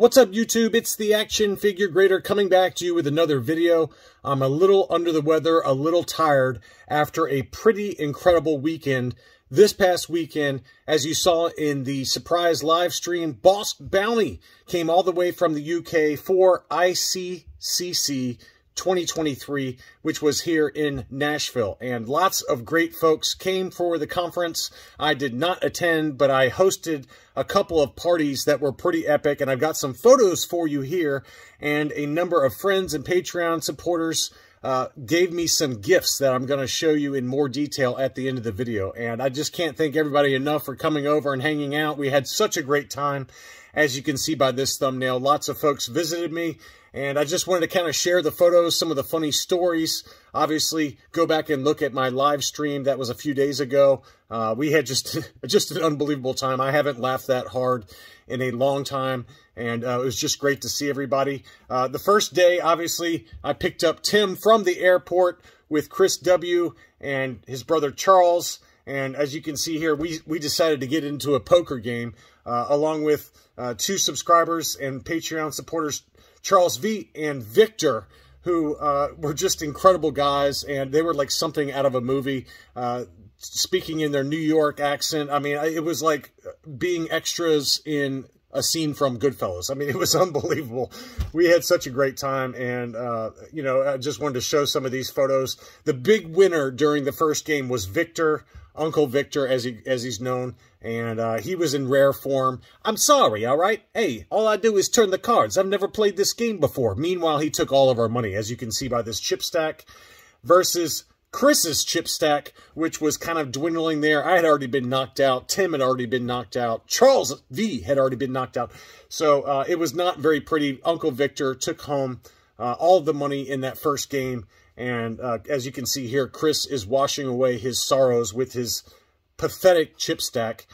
What's up, YouTube? It's the Action Figure Grader coming back to you with another video. I'm a little under the weather, a little tired after a pretty incredible weekend. This past weekend, as you saw in the surprise live stream, Boss Bounty came all the way from the UK for ICCC 2023, which was here in Nashville. And lots of great folks came for the conference. I did not attend, but I hosted a couple of parties that were pretty epic, and I've got some photos for you here. And a number of friends and Patreon supporters gave me some gifts that I'm going to show you in more detail at the end of the video. And I just can't thank everybody enough for coming over and hanging out. We had such a great time. As you can see by this thumbnail, lots of folks visited me, and I just wanted to kind of share the photos, some of the funny stories. Obviously, go back and look at my live stream. That was a few days ago. We had just an unbelievable time. I haven't laughed that hard in a long time, and it was just great to see everybody. The first day, obviously, I picked up Tim from the airport with Chris W. and his brother Charles. And as you can see here, we decided to get into a poker game along with two subscribers and Patreon supporters, Charles V. and Victor, who were just incredible guys, and they were like something out of a movie, speaking in their New York accent. I mean, it was like being extras in a scene from Goodfellas. I mean, it was unbelievable. We had such a great time, and, you know, I just wanted to show some of these photos. The big winner during the first game was Victor, Uncle Victor, as he's known, and he was in rare form. I'm sorry, all right? Hey, all I do is turn the cards. I've never played this game before. Meanwhile, he took all of our money, as you can see by this chip stack, versus Chris's chip stack, which was kind of dwindling there. I had already been knocked out. Tim had already been knocked out. Charles V had already been knocked out. So it was not very pretty. Uncle Victor took home all of the money in that first game. And as you can see here, Chris is washing away his sorrows with his pathetic chip stack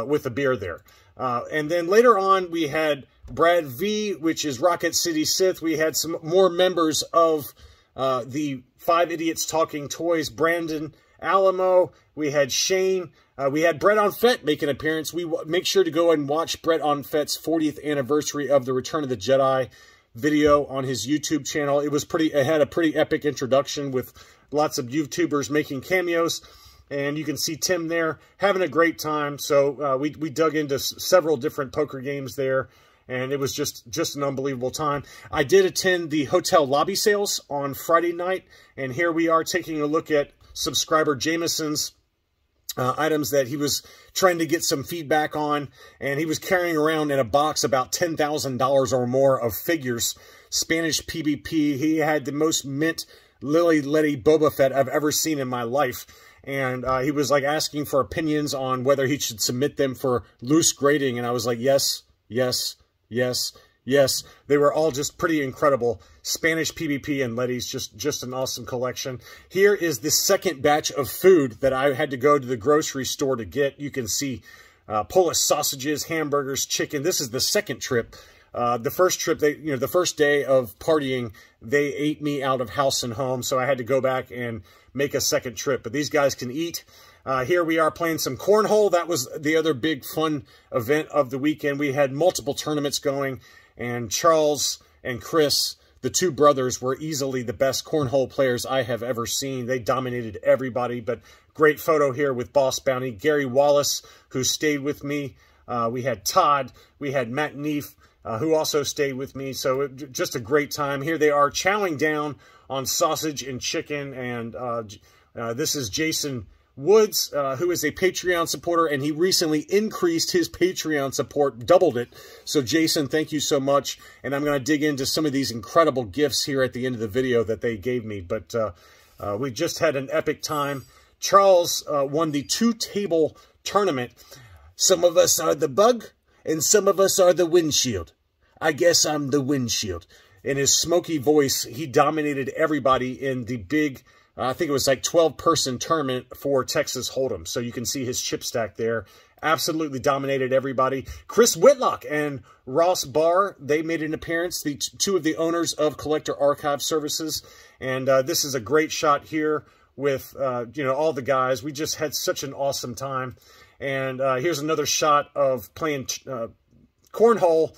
with a beer there. And then later on, we had Brad V, which is Rocket City Sith. We had some more members of the Five Idiots Talking Toys, Brandon Alamo. We had Shane. We had Brett on Fett make an appearance. Make sure to go and watch Brett on Fett's 40th anniversary of the Return of the Jedi video on his YouTube channel. It had a pretty epic introduction with lots of YouTubers making cameos, and you can see Tim there having a great time. So we dug into several different poker games there, and it was just an unbelievable time. I did attend the hotel lobby sales on Friday night, and here we are taking a look at subscriber Jameson's items that he was trying to get some feedback on, and he was carrying around in a box about $10,000 or more of figures, Spanish PvP. He had the most mint Lily Letty Boba Fett I've ever seen in my life, and he was like asking for opinions on whether he should submit them for loose grading, and I was like, yes, yes, yes, yes. They were all just pretty incredible. Spanish PvP and Letty's, just an awesome collection. Here is the second batch of food that I had to go to the grocery store to get. You can see Polish sausages, hamburgers, chicken. This is the second trip. The first trip, the first day of partying, they ate me out of house and home, so I had to go back and make a second trip. But these guys can eat. Here we are playing some cornhole. That was the other big fun event of the weekend. We had multiple tournaments going, and Charles and Chris, the two brothers, were easily the best cornhole players I have ever seen. They dominated everybody, but great photo here with Boss Bounty. Gary Wallace, who stayed with me. We had Todd. We had Matt Neef, who also stayed with me. So just a great time. Here they are chowing down on sausage and chicken, and this is Jason Woods, who is a Patreon supporter, and he recently increased his Patreon support, doubled it. So Jason, thank you so much. And I'm going to dig into some of these incredible gifts here at the end of the video that they gave me. But we just had an epic time. Charles won the two-table tournament. Some of us are the bug, and some of us are the windshield. I guess I'm the windshield. In his smoky voice, he dominated everybody in the big, I think it was like 12-person tournament for Texas Hold'em. So you can see his chip stack there. Absolutely dominated everybody. Chris Whitlock and Ross Barr, they made an appearance, the two of the owners of Collector Archive Services. And this is a great shot here with, all the guys. We just had such an awesome time. And here's another shot of playing cornhole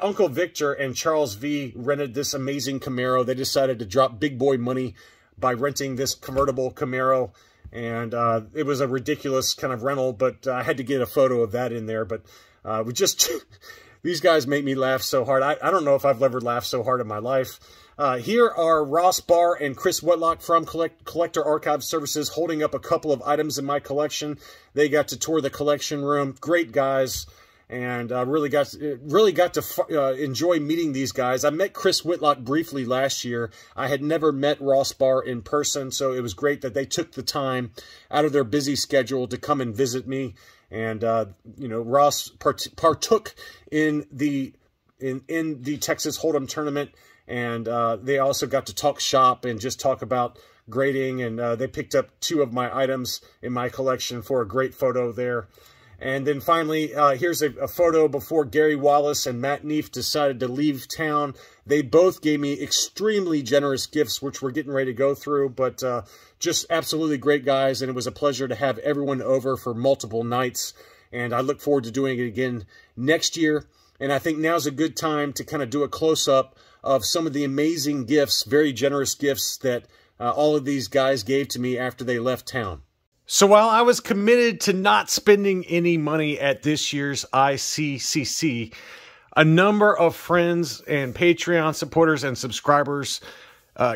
Uncle Victor and Charles V rented this amazing Camaro. They decided to drop big boy money by renting this convertible Camaro. And it was a ridiculous kind of rental, but I had to get a photo of that in there. But we just, these guys make me laugh so hard. I don't know if I've ever laughed so hard in my life. Here are Ross Barr and Chris Whitlock from Collector Archive Services holding up a couple of items in my collection. They got to tour the collection room. Great guys. And really got to enjoy meeting these guys. I met Chris Whitlock briefly last year. I had never met Ross Barr in person, so it was great that they took the time out of their busy schedule to come and visit me. And you know, Ross partook in the Texas Hold'em tournament, and they also got to talk shop and just talk about grading. And they picked up 2 of my items in my collection for a great photo there. And then finally, here's a photo before Gary Wallace and Matt Neef decided to leave town. They both gave me extremely generous gifts, which we're getting ready to go through, but just absolutely great guys, and it was a pleasure to have everyone over for multiple nights, and I look forward to doing it again next year. And I think now's a good time to kind of do a close-up of some of the amazing gifts, very generous gifts that all of these guys gave to me after they left town. So while I was committed to not spending any money at this year's ICCC, a number of friends and Patreon supporters and subscribers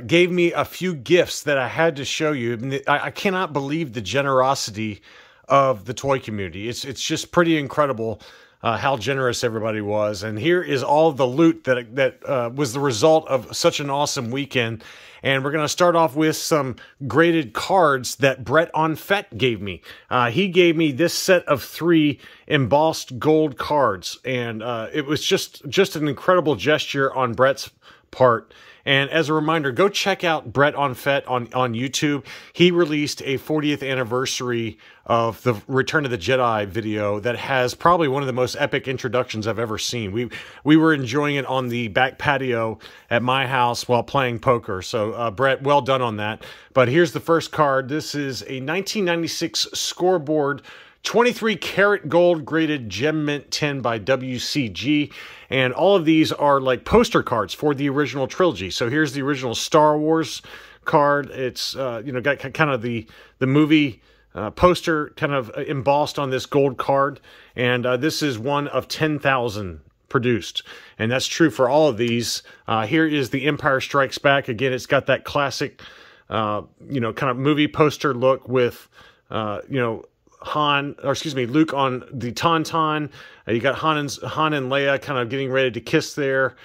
gave me a few gifts that I had to show you. I mean, I cannot believe the generosity of the toy community. It's just pretty incredible how generous everybody was. And here is all the loot that was the result of such an awesome weekend. And we're going to start off with some graded cards that Brett Onfett gave me. He gave me this set of 3 embossed gold cards. And it was just an incredible gesture on Brett's part. And as a reminder, go check out Brett Onfett on YouTube. He released a 40th anniversary of the Return of the Jedi video that has probably one of the most epic introductions I've ever seen. We were enjoying it on the back patio at my house while playing poker. So Brett, well done on that. But here's the first card. This is a 1996 scoreboard 23 karat gold graded Gem Mint 10 by WCG. And all of these are like poster cards for the original trilogy. So here's the original Star Wars card. It's, you know, got kind of the movie poster kind of embossed on this gold card. And this is one of 10,000 produced. And that's true for all of these. Here is the Empire Strikes Back. Again, it's got that classic, you know, kind of movie poster look with, you know, Luke on the Tauntaun. You got Han and Leia kind of getting ready to kiss there.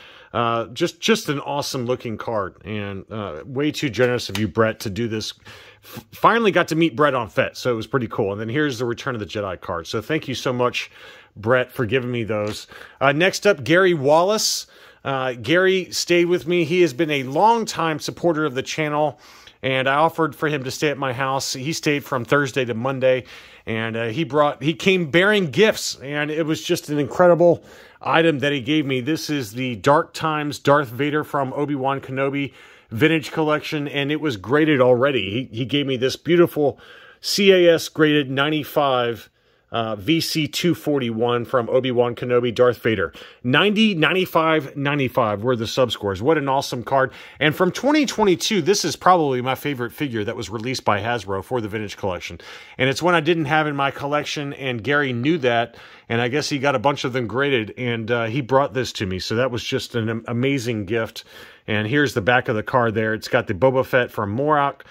Just an awesome looking card, and way too generous of you, Brett, to do this. Finally got to meet Brett Onfett, so it was pretty cool. And then here's the Return of the Jedi card. So thank you so much, Brett, for giving me those. Next up, Gary Wallace. Gary stayed with me. He has been a long-time supporter of the channel, and I offered for him to stay at my house. He stayed from Thursday to Monday, and he came bearing gifts, and it was just an incredible item that he gave me. This is the Dark Times Darth Vader from Obi-Wan Kenobi vintage collection, and it was graded already. He gave me this beautiful CAS graded 95 VC 241 from Obi-Wan Kenobi Darth Vader. 90, 95, 95 were the subscores. What an awesome card. And from 2022, this is probably my favorite figure that was released by Hasbro for the vintage collection. And it's one I didn't have in my collection, and Gary knew that, and I guess he got a bunch of them graded, and he brought this to me. So that was just an amazing gift. And here's the back of the card there. It's got the Boba Fett from Morak,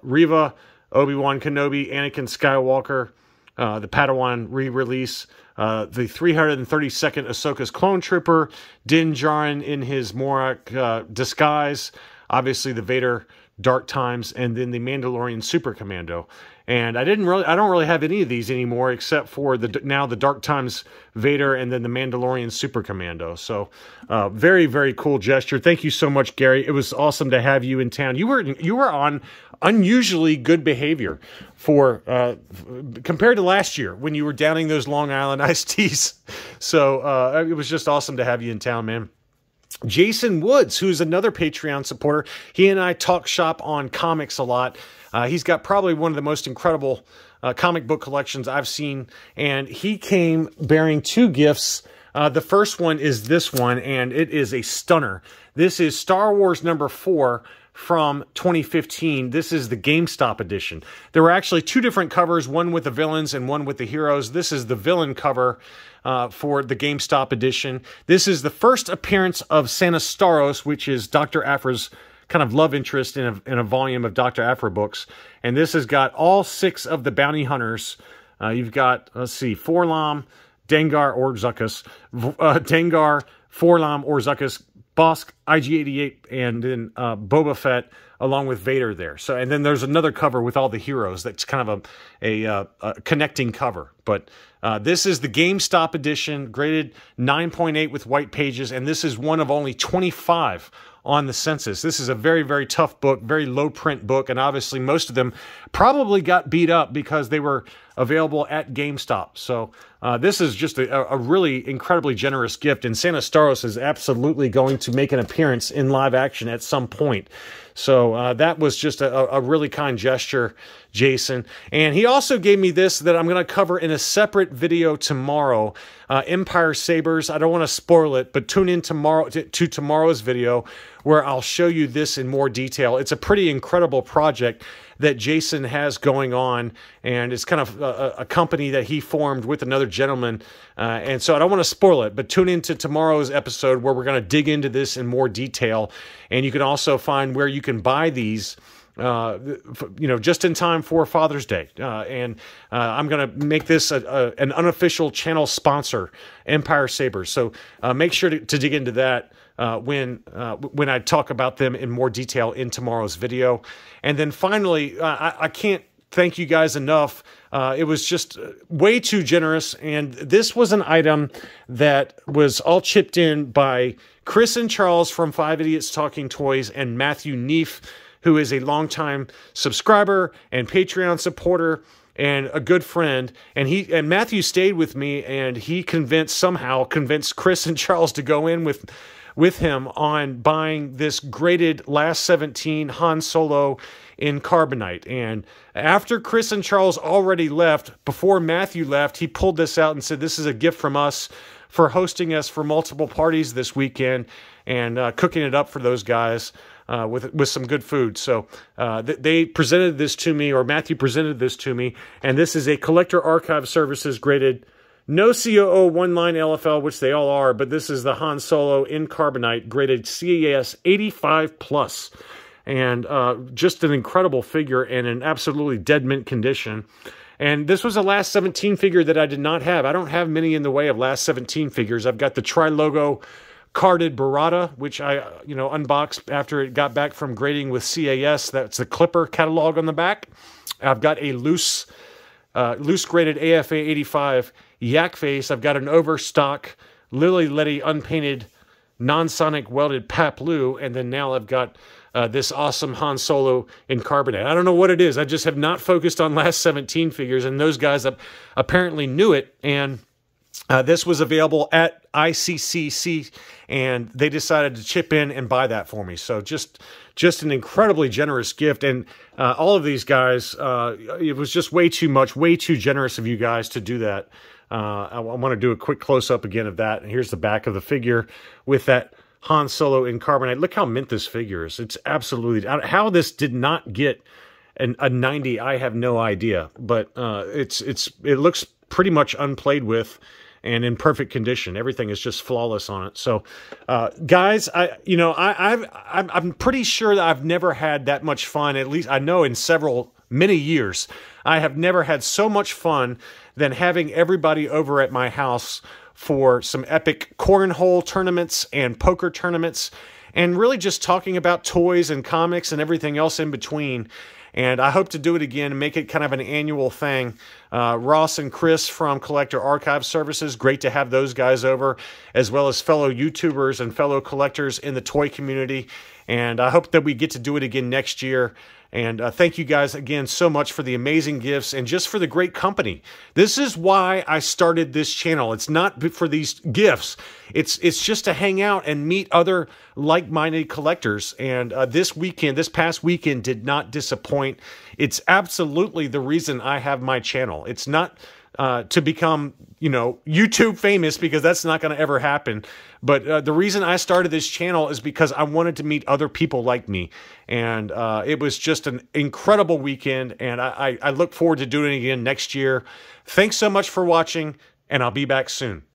Reva, Obi-Wan Kenobi, Anakin Skywalker, the Padawan re-release, the 332nd Ahsoka's Clone Trooper, Din Djarin in his Morak disguise, obviously the Vader Dark Times, and then the Mandalorian Super Commando. And I don't really have any of these anymore except for now the Dark Times Vader and then the Mandalorian Super Commando. So very, very cool gesture. Thank you so much, Gary. It was awesome to have you in town. You were on unusually good behavior for compared to last year when you were downing those Long Island iced teas. So it was just awesome to have you in town, man. Jason Woods, who's another Patreon supporter, he and I talk shop on comics a lot. He's got probably one of the most incredible comic book collections I've seen, and he came bearing 2 gifts. The first one is this one, and it is a stunner. This is Star Wars number 4 from 2015. This is the GameStop edition. There were actually 2 different covers, one with the villains and one with the heroes. This is the villain cover for the GameStop edition. This is the first appearance of Santa Staros, which is Dr. Aphra's kind of love interest in a volume of Dr. Aphra books. And this has got all 6 of the bounty hunters. You've got, let's see, Forlom, Dengar or Zuckuss, Dengar, Forlom or Zuckuss, Bosk, IG-88, and then Boba Fett, along with Vader there. So, and then there's another cover with all the heroes. That's kind of a connecting cover. But this is the GameStop edition, graded 9.8 with white pages, and this is one of only 25 on the census. This is a very, very tough book, very low print book, and obviously most of them probably got beat up because they were available at GameStop. So this is just a really incredibly generous gift, and Santa Staros is absolutely going to make an appearance in live action at some point. So that was just a really kind gesture, Jason. And he also gave me this that I'm going to cover in a separate video tomorrow, Empire Sabers. I don't want to spoil it, but tune in tomorrow to tomorrow's video where I'll show you this in more detail. It's a pretty incredible project that Jason has going on, and it's kind of a company that he formed with another gentleman, and so I don't want to spoil it, but tune into tomorrow's episode where we're going to dig into this in more detail, and you can also find where you can buy these just in time for Father's Day. And I'm going to make this an unofficial channel sponsor, Empire Sabers. So make sure to dig into that when I talk about them in more detail in tomorrow's video. And then finally, I can't thank you guys enough. It was just way too generous. And this was an item that was all chipped in by Chris and Charles from 5 Idiots Talking Toys and Matthew Neef, who is a longtime subscriber and Patreon supporter and a good friend. And Matthew stayed with me, and he somehow convinced Chris and Charles to go in with him on buying this graded Last 17 Han Solo in carbonite. And after Chris and Charles already left, before Matthew left, he pulled this out and said, "This is a gift from us for hosting us for multiple parties this weekend and cooking it up for those guys with some good food." So they presented this to me, or Matthew presented this to me, and this is a Collector Archive Services graded, no COO one-line LFL, which they all are, but this is the Han Solo in carbonite, graded CAS 85+. And just an incredible figure and an absolutely dead mint condition. And this was a Last 17 figure that I did not have. I don't have many in the way of Last 17 figures. I've got the Tri-Logo carded Barada, which I unboxed after it got back from grading with CAS. That's the Clipper catalog on the back. I've got a loose graded AFA 85 Yak Face. I've got an overstock Lily Letty unpainted non-sonic welded Paplu, and then now I've got this awesome Han Solo in carbonate. I don't know what it is. I just have not focused on Last 17 figures, and those guys apparently knew it, and this was available at ICCC, and they decided to chip in and buy that for me. So just an incredibly generous gift, and all of these guys, it was just way too much, way too generous of you guys to do that. I want to do a quick close-up again of that, and here's the back of the figure with that Han Solo in carbonite. Look how mint this figure is. It's absolutely... How this did not get a 90, I have no idea, but it looks pretty much unplayed with and in perfect condition. Everything is just flawless on it. So, guys, I'm pretty sure that I've never had that much fun. At least I know in many years, I have never had so much fun than having everybody over at my house for some epic cornhole tournaments and poker tournaments, and really just talking about toys and comics and everything else in between. And I hope to do it again and make it kind of an annual thing. Ross and Chris from Collector Archive Services, great to have those guys over, as well as fellow YouTubers and fellow collectors in the toy community. And I hope that we get to do it again next year. And thank you guys again so much for the amazing gifts and just for the great company. This is why I started this channel. It's not for these gifts. It's just to hang out and meet other like-minded collectors. And this past weekend did not disappoint. It's absolutely the reason I have my channel. It's not to become, you know, YouTube famous, because that's not going to ever happen. But the reason I started this channel is because I wanted to meet other people like me. And it was just an incredible weekend. And I look forward to doing it again next year. Thanks so much for watching, and I'll be back soon.